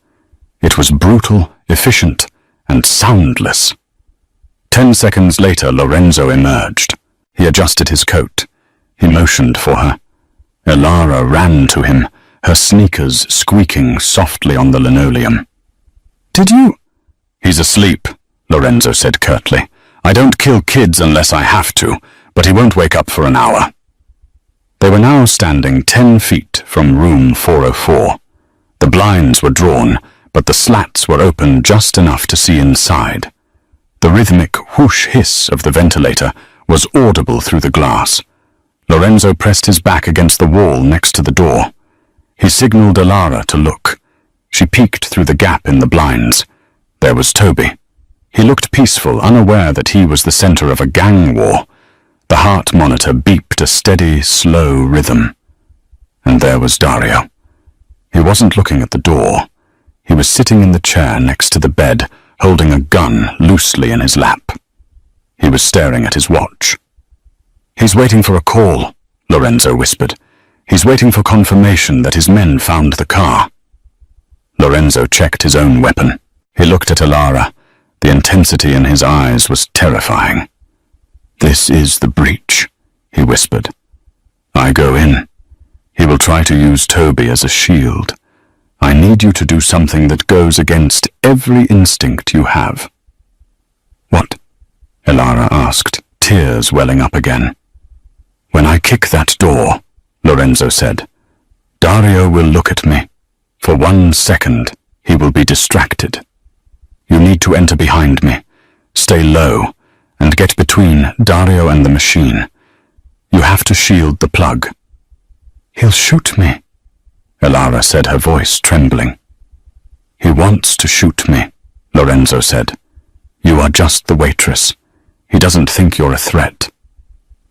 It was brutal, efficient, and soundless. 10 seconds later, Lorenzo emerged. He adjusted his coat. He motioned for her. Elara ran to him, her sneakers squeaking softly on the linoleum. "Did you—" "He's asleep," Lorenzo said curtly. "I don't kill kids unless I have to, but he won't wake up for an hour." They were now standing 10 feet from room 404. The blinds were drawn, but the slats were open just enough to see inside. The rhythmic whoosh hiss of the ventilator was audible through the glass. Lorenzo pressed his back against the wall next to the door. He signaled Elara to look. She peeked through the gap in the blinds. There was Toby. He looked peaceful, unaware that he was the center of a gang war. The heart monitor beeped a steady, slow rhythm. And there was Dario. He wasn't looking at the door. He was sitting in the chair next to the bed, holding a gun loosely in his lap. He was staring at his watch. "He's waiting for a call," Lorenzo whispered. "He's waiting for confirmation that his men found the car." Lorenzo checked his own weapon. He looked at Elara. The intensity in his eyes was terrifying. "This is the breach," he whispered. "I go in. He will try to use Toby as a shield. I need you to do something that goes against every instinct you have." "What?" Elara asked, tears welling up again. "When I kick that door," Lorenzo said, "Dario will look at me. For 1 second, he will be distracted. You need to enter behind me, stay low, and get between Dario and the machine. You have to shield the plug." "He'll shoot me," Elara said, her voice trembling. "He wants to shoot me," Lorenzo said. "You are just the waitress. He doesn't think you're a threat.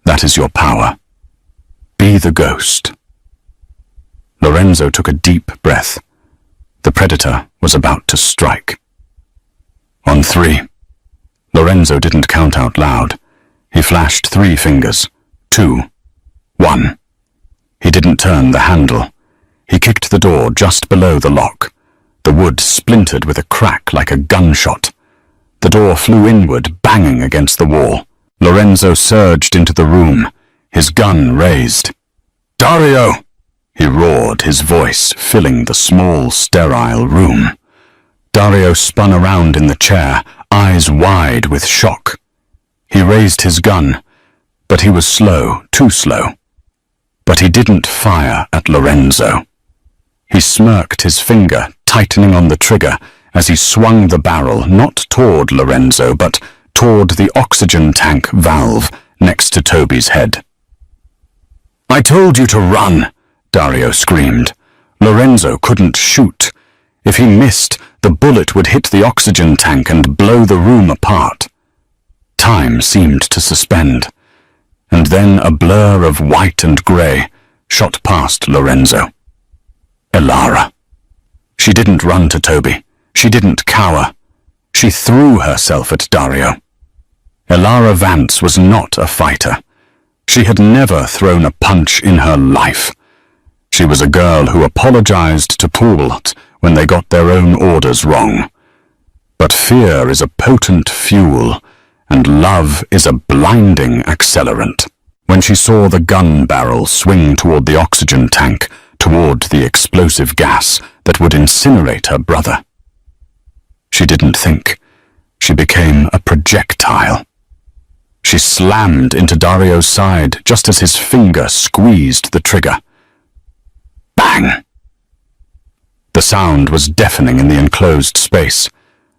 That is your power. Be the ghost." Lorenzo took a deep breath. The predator was about to strike. On 3. Lorenzo didn't count out loud. He flashed 3 fingers. 2. 1. He didn't turn the handle. He kicked the door just below the lock. The wood splintered with a crack like a gunshot. The door flew inward, banging against the wall. Lorenzo surged into the room, his gun raised. "Dario!" he roared, his voice filling the small, sterile room. Dario spun around in the chair, eyes wide with shock. He raised his gun, but he was slow, too slow. But he didn't fire at Lorenzo. He smirked, his finger tightening on the trigger as he swung the barrel not toward Lorenzo, but toward the oxygen tank valve next to Toby's head. "I told you to run," Dario screamed. Lorenzo couldn't shoot. If he missed, the bullet would hit the oxygen tank and blow the room apart. Time seemed to suspend, and then a blur of white and grey shot past Lorenzo. Elara. She didn't run to Toby. She didn't cower. She threw herself at Dario. Elara Vance was not a fighter. She had never thrown a punch in her life. She was a girl who apologized to Poulot when they got their own orders wrong. But fear is a potent fuel, and love is a blinding accelerant. When she saw the gun barrel swing toward the oxygen tank, toward the explosive gas that would incinerate her brother, she didn't think. She became a projectile. She slammed into Dario's side just as his finger squeezed the trigger. Bang! The sound was deafening in the enclosed space.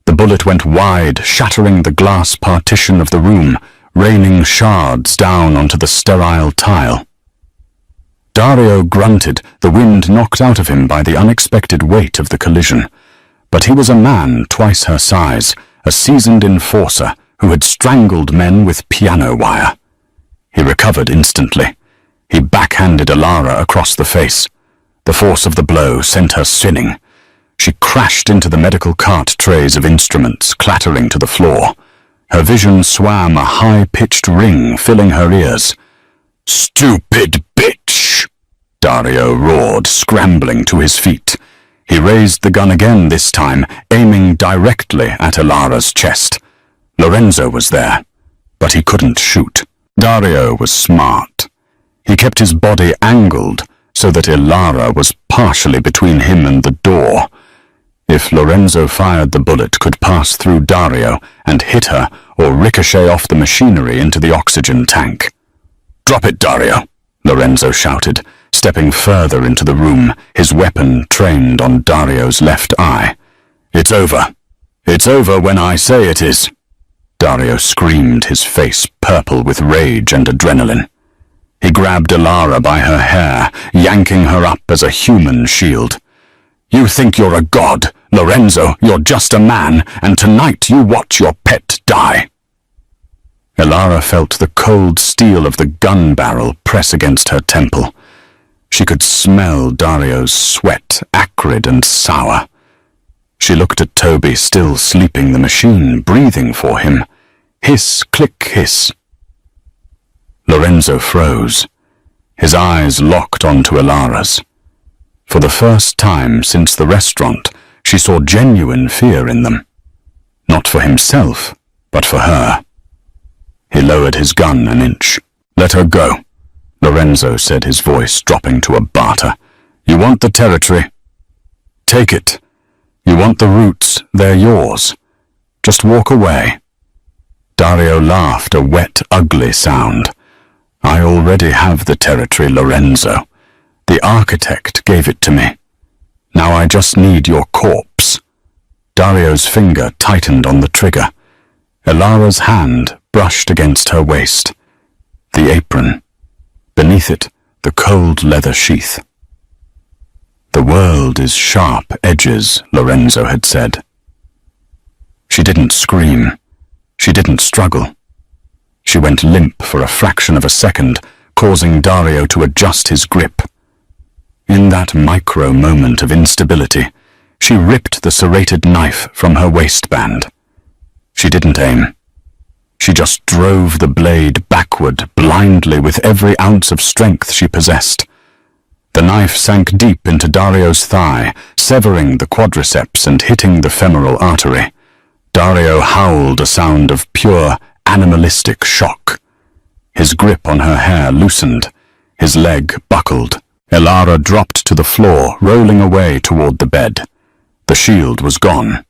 The bullet went wide, shattering the glass partition of the room, raining shards down onto the sterile tile. Dario grunted, the wind knocked out of him by the unexpected weight of the collision. But he was a man twice her size, a seasoned enforcer who had strangled men with piano wire. He recovered instantly. He backhanded Elara across the face. The force of the blow sent her spinning. She crashed into the medical cart trays of instruments, clattering to the floor. Her vision swam a high-pitched ring, filling her ears. "Stupid bitch!" Dario roared, scrambling to his feet. He raised the gun again this time, aiming directly at Elara's chest. Lorenzo was there, but he couldn't shoot. Dario was smart. He kept his body angled so that Elara was partially between him and the door. If Lorenzo fired, the bullet could pass through Dario and hit her or ricochet off the machinery into the oxygen tank. "Drop it, Dario," Lorenzo shouted, stepping further into the room, his weapon trained on Dario's left eye. "It's over. It's over when I say it is." Dario screamed, his face purple with rage and adrenaline. He grabbed Elara by her hair, yanking her up as a human shield. "You think you're a god, Lorenzo, you're just a man, and tonight you watch your pet die." Elara felt the cold steel of the gun barrel press against her temple. She could smell Dario's sweat, acrid and sour. She looked at Toby, still sleeping, the machine breathing for him. Hiss, click, hiss. Lorenzo froze. His eyes locked onto Elara's. For the first time since the restaurant, she saw genuine fear in them. Not for himself, but for her. He lowered his gun an inch. "Let her go," Lorenzo said, his voice dropping to a barter. "You want the territory? Take it. You want the roots? They're yours. Just walk away." Dario laughed, a wet, ugly sound. "I already have the territory, Lorenzo. The architect gave it to me. Now I just need your corpse." Dario's finger tightened on the trigger. Elara's hand brushed against her waist. The apron. Beneath it, the cold leather sheath. "The world is sharp edges," Lorenzo had said. She didn't scream. She didn't struggle. She went limp for a fraction of a second, causing Dario to adjust his grip. In that micro moment of instability, she ripped the serrated knife from her waistband. She didn't aim. She just drove the blade backward blindly with every ounce of strength she possessed. The knife sank deep into Dario's thigh, severing the quadriceps and hitting the femoral artery. Dario howled a sound of pure, animalistic shock. His grip on her hair loosened. His leg buckled. Elara dropped to the floor, rolling away toward the bed. The shield was gone.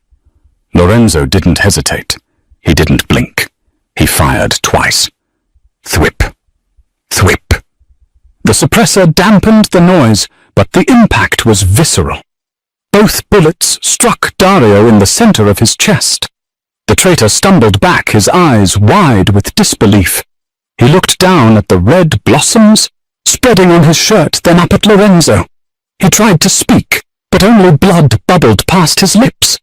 Lorenzo didn't hesitate. He didn't blink. He fired twice. Thwip. Thwip. The suppressor dampened the noise, but the impact was visceral. Both bullets struck Dario in the center of his chest. The traitor stumbled back, his eyes wide with disbelief. He looked down at the red blossoms spreading on his shirt, then up at Lorenzo. He tried to speak, but only blood bubbled past his lips.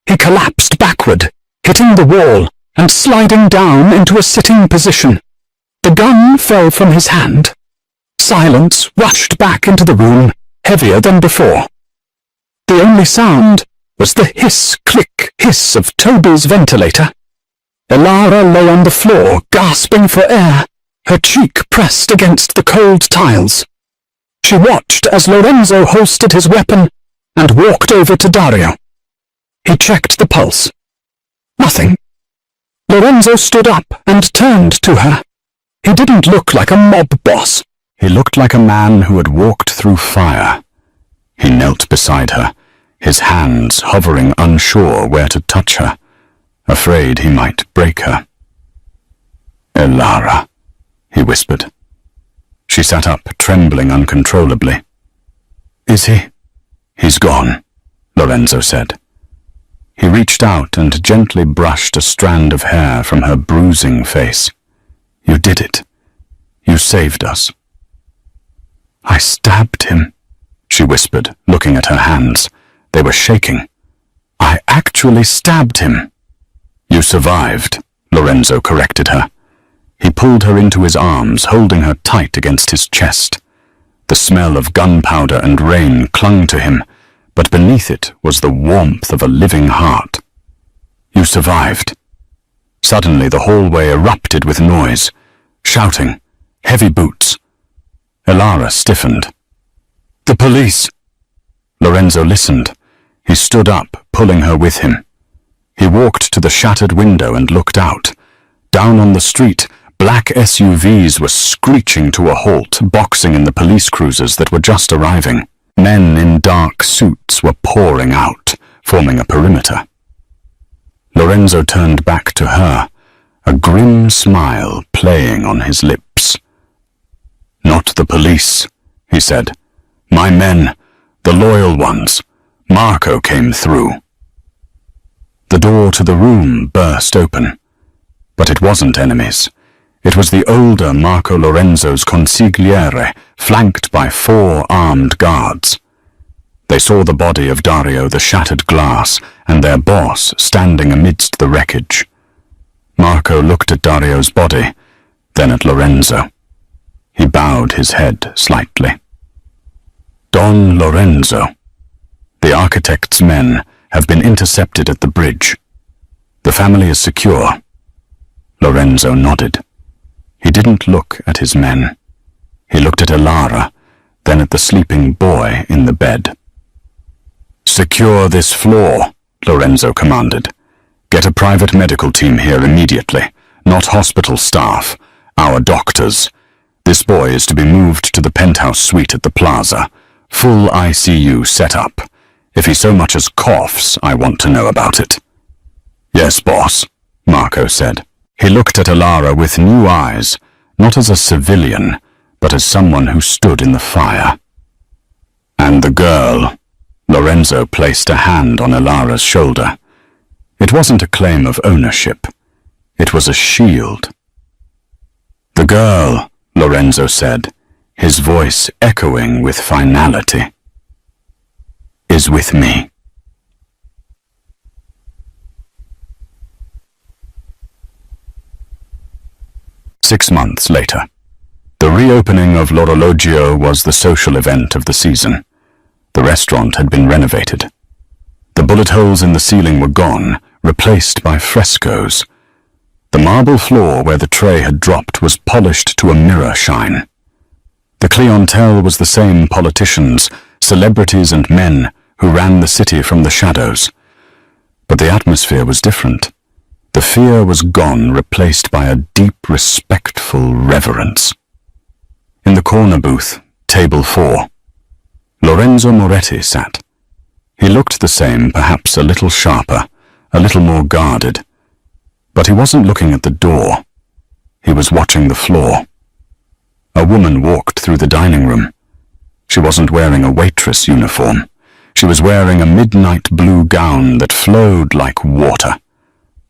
He collapsed backward, hitting the wall and sliding down into a sitting position. The gun fell from his hand. Silence rushed back into the room, heavier than before. The only sound was the hiss of Toby's ventilator. Elara lay on the floor, gasping for air, her cheek pressed against the cold tiles. She watched as Lorenzo holstered his weapon and walked over to Dario. He checked the pulse. Nothing. Lorenzo stood up and turned to her. He didn't look like a mob boss. He looked like a man who had walked through fire. He knelt beside her, his hands hovering, unsure where to touch her, afraid he might break her. "Elara," he whispered. She sat up, trembling uncontrollably. "Is he?" "He's gone," Lorenzo said. He reached out and gently brushed a strand of hair from her bruising face. "You did it. You saved us." "I stabbed him," she whispered, looking at her hands. They were shaking. "I actually stabbed him." "You survived," Lorenzo corrected her. He pulled her into his arms, holding her tight against his chest. The smell of gunpowder and rain clung to him, but beneath it was the warmth of a living heart. "You survived." Suddenly the hallway erupted with noise, shouting, heavy boots. Elara stiffened. "The police!" Lorenzo listened. He stood up, pulling her with him. He walked to the shattered window and looked out. Down on the street, black SUVs were screeching to a halt, boxing in the police cruisers that were just arriving. Men in dark suits were pouring out, forming a perimeter. Lorenzo turned back to her, a grim smile playing on his lips. "Not the police," he said. "My men, the loyal ones. Marco came through." The door to the room burst open. But it wasn't enemies. It was the older Marco Lorenzo's consigliere, flanked by 4 armed guards. They saw the body of Dario, the shattered glass, and their boss standing amidst the wreckage. Marco looked at Dario's body, then at Lorenzo. He bowed his head slightly. "Don Lorenzo, the architect's men have been intercepted at the bridge. The family is secure." Lorenzo nodded. He didn't look at his men. He looked at Elara, then at the sleeping boy in the bed. "Secure this floor," Lorenzo commanded. "Get a private medical team here immediately. Not hospital staff. Our doctors. This boy is to be moved to the penthouse suite at the plaza. Full ICU set up. If he so much as coughs, I want to know about it." "Yes, boss," Marco said. He looked at Elara with new eyes, not as a civilian, but as someone who stood in the fire. "And the girl," Lorenzo placed a hand on Elara's shoulder. It wasn't a claim of ownership. It was a shield. "The girl," Lorenzo said, his voice echoing with finality, "is with me." Six months later. The reopening of L'Orologio was the social event of the season. The restaurant had been renovated. The bullet holes in the ceiling were gone, replaced by frescoes. The marble floor where the tray had dropped was polished to a mirror shine. The clientele was the same politicians, celebrities and men who ran the city from the shadows. But the atmosphere was different. The fear was gone, replaced by a deep, respectful reverence. In the corner booth, table 4, Lorenzo Moretti sat. He looked the same, perhaps a little sharper, a little more guarded. But he wasn't looking at the door. He was watching the floor. A woman walked through the dining room. She wasn't wearing a waitress uniform. She was wearing a midnight blue gown that flowed like water.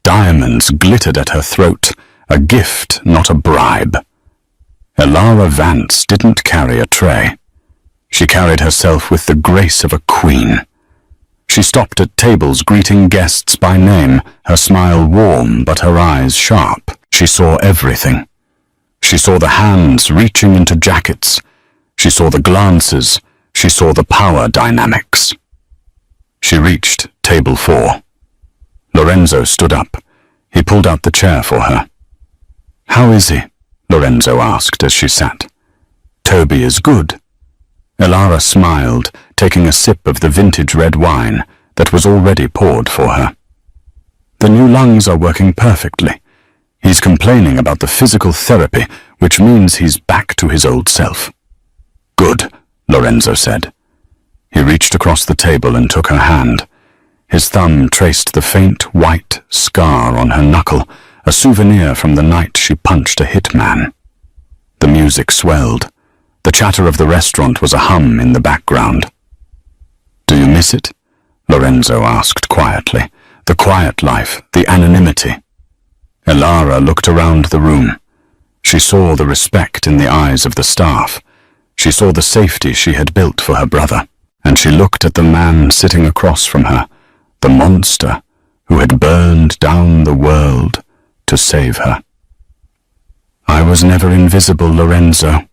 Diamonds glittered at her throat, a gift, not a bribe. Elara Vance didn't carry a tray. She carried herself with the grace of a queen. She stopped at tables greeting guests by name, her smile warm but her eyes sharp. She saw everything. She saw the hands reaching into jackets. She saw the glances. She saw the power dynamics. She reached table 4. Lorenzo stood up. He pulled out the chair for her. "How is he?" Lorenzo asked as she sat. "Toby is good." Elara smiled, taking a sip of the vintage red wine that was already poured for her. "The new lungs are working perfectly. He's complaining about the physical therapy, which means he's back to his old self." "Good," Lorenzo said. He reached across the table and took her hand. His thumb traced the faint white scar on her knuckle, a souvenir from the night she punched a hitman. The music swelled. The chatter of the restaurant was a hum in the background. "Do you miss it?" Lorenzo asked quietly. "The quiet life, the anonymity." Elara looked around the room. She saw the respect in the eyes of the staff. She saw the safety she had built for her brother. And she looked at the man sitting across from her, the monster who had burned down the world to save her. "I was never invisible, Lorenzo,"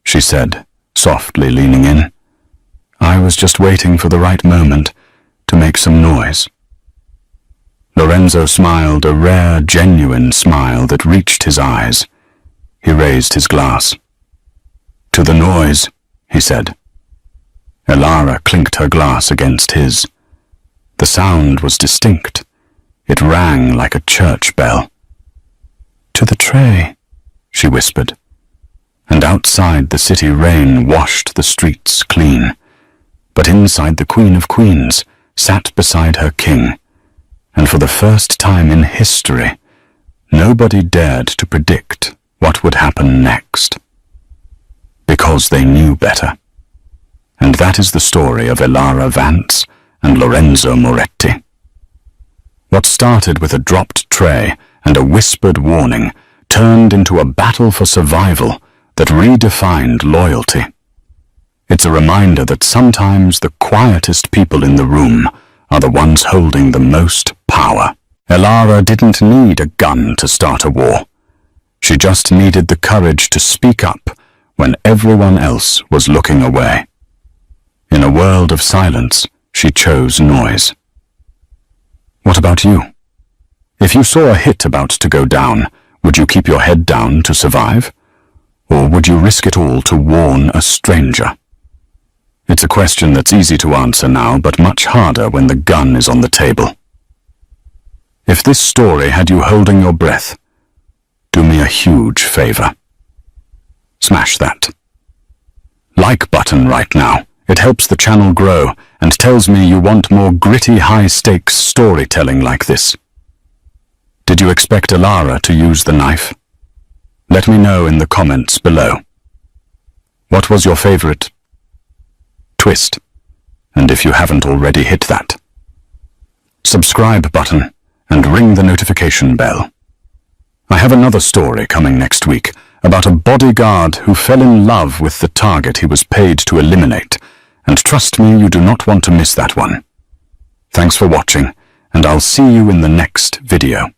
she said, softly leaning in. "I was just waiting for the right moment to make some noise." Lorenzo smiled, a rare, genuine smile that reached his eyes. He raised his glass. "To the noise," he said. Elara clinked her glass against his. The sound was distinct. It rang like a church bell. "To the tray," she whispered. And outside the city rain washed the streets clean. But inside the Queen of Queens sat beside her king. And for the first time in history, nobody dared to predict what would happen next. Because they knew better. And that is the story of Elara Vance and Lorenzo Moretti. What started with a dropped tray and a whispered warning turned into a battle for survival that redefined loyalty. It's a reminder that sometimes the quietest people in the room are the ones holding the most power. Elara didn't need a gun to start a war. She just needed the courage to speak up when everyone else was looking away. In a world of silence, she chose noise. What about you? If you saw a hit about to go down, would you keep your head down to survive? Or would you risk it all to warn a stranger? It's a question that's easy to answer now, but much harder when the gun is on the table. If this story had you holding your breath, do me a huge favor. Smash that like button right now. It helps the channel grow and tells me you want more gritty, high-stakes storytelling like this. Did you expect Elara to use the knife? Let me know in the comments below. What was your favorite twist? And if you haven't already, hit that subscribe button and ring the notification bell. I have another story coming next week about a bodyguard who fell in love with the target he was paid to eliminate. And trust me, you do not want to miss that one. Thanks for watching, and I'll see you in the next video.